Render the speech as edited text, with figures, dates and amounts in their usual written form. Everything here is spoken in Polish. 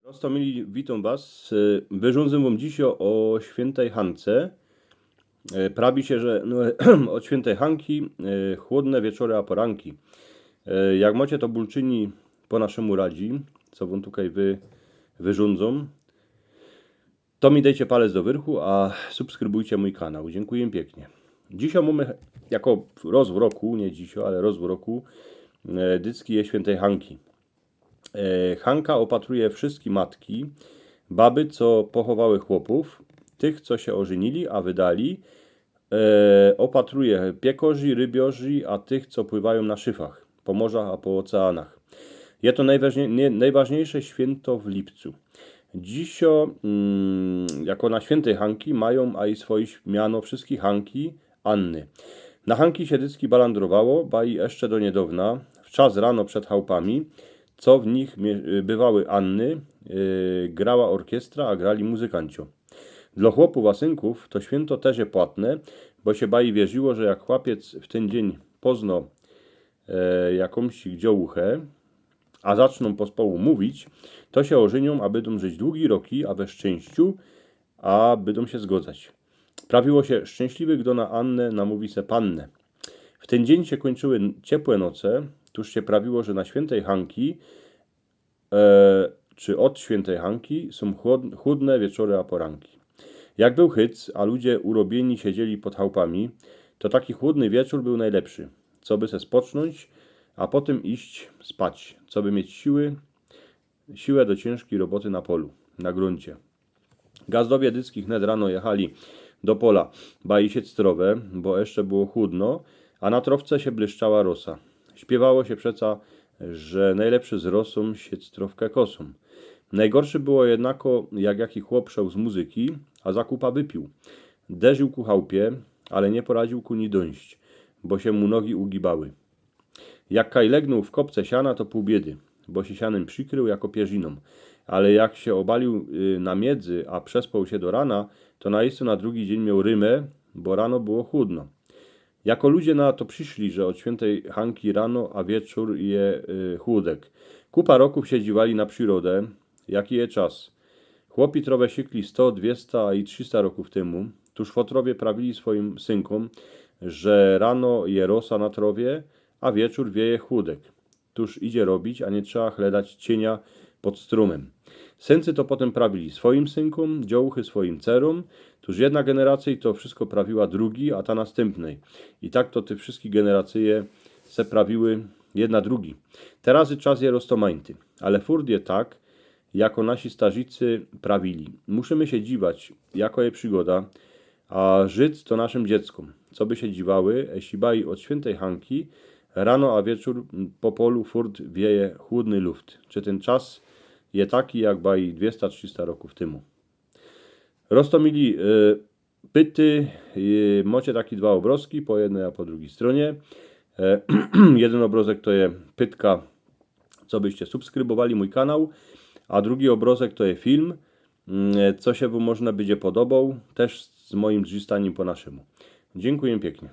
Roztomili, witam Was. Wyrządzę Wam dziś o świętej Hance. Prawi się, że od świętej Hanki chłodne wieczory a poranki. Jak macie to bulczyni po naszemu radzi, co Wam tutaj wyrządzą, to mi dajcie palec do wyrchu, a subskrybujcie mój kanał. Dziękuję pięknie. Dzisiaj mamy jako roz w roku, nie dzisiaj, ale roz w roku, dycki je świętej Hanki. Hanka opatruje wszystkie matki, baby, co pochowały chłopów, tych, co się ożenili, a wydali. Opatruje piekorzy, rybiorzy, a tych, co pływają na szyfach, po morzach, a po oceanach. Jest to najważniejsze święto w lipcu. Dzisio, jako na świętej Hanki, mają a i swoje miano wszystkie Hanki, Anny. Na Hanki się dycki balandrowało, ba i jeszcze do niedawna, w czas rano przed chałupami, co w nich bywały Anny, grała orkiestra, a grali muzykancio. Dla chłopów a synków to święto też jest płatne, bo się bai wierzyło, że jak chłopiec w ten dzień pozno jakąś dziołuchę, a zaczną pospołu mówić, to się ożenią, a będą żyć długi roki, a we szczęściu, a będą się zgodzać. Prawiło się szczęśliwy, kto na Annę namówi se pannę. W ten dzień się kończyły ciepłe noce, tuż się prawiło, że na świętej Hanki, czy od świętej Hanki, są chłodne wieczory a poranki. Jak był hyc, a ludzie urobieni siedzieli pod chałupami, to taki chłodny wieczór był najlepszy, co by se spocznąć, a potem iść spać, co by mieć siłę do ciężkiej roboty na polu, na gruncie. Gazdowie dyckich net rano jechali do pola bai sieć zdrowe, bo jeszcze było chłodno, a na trowce się błyszczała rosa. Śpiewało się przeca, że najlepszy z rosą sieć trowkę kosą. Najgorszy było jednako, jak jaki chłop szedł z muzyki, a zakupa wypił. Derzył ku chałupie, ale nie poradził ku ni dojść, bo się mu nogi ugibały. Jak kaj legnął w kopce siana, to pół biedy, bo się sianem przykrył jako pierziną. Ale jak się obalił na miedzy, a przespał się do rana, to na drugi dzień miał rymę, bo rano było chłodno. Jako ludzie na to przyszli, że od świętej Hanki rano, a wieczór je chłódek. Kupa roków się dziwali na przyrodę, jaki je czas. Chłopi trowę siekli 100, 200 i 300 roków temu. Tuż fotrowie prawili swoim synkom, że rano je rosa na trowie, a wieczór wieje chłódek. Tuż idzie robić, a nie trzeba chledać cienia pod strumem. Syncy to potem prawili swoim synkom, dziołuchy swoim cerom. Tuż jedna generacja to wszystko prawiła drugi, a ta następnej. I tak to te wszystkie generacje se prawiły jedna drugi. Teraz czas je roztomańty, ale furt je tak, jako nasi starzycy prawili. Musimy się dziwać, jako je przygoda, a żyć to naszym dzieckom. Co by się dziwały, jeśli bai od świętej Hanki, rano a wieczór po polu furt wieje chłodny luft. Czy ten czas je taki, jak bai 200-300 roków temu. Roztomili pyty, macie takie dwa obrazki, po jednej a po drugiej stronie. Jeden obrazek to je pytka, co byście subskrybowali mój kanał, a drugi obrazek to jest film, co się wam można będzie podobał, też z moim zdzistaniem po naszemu. Dziękuję pięknie.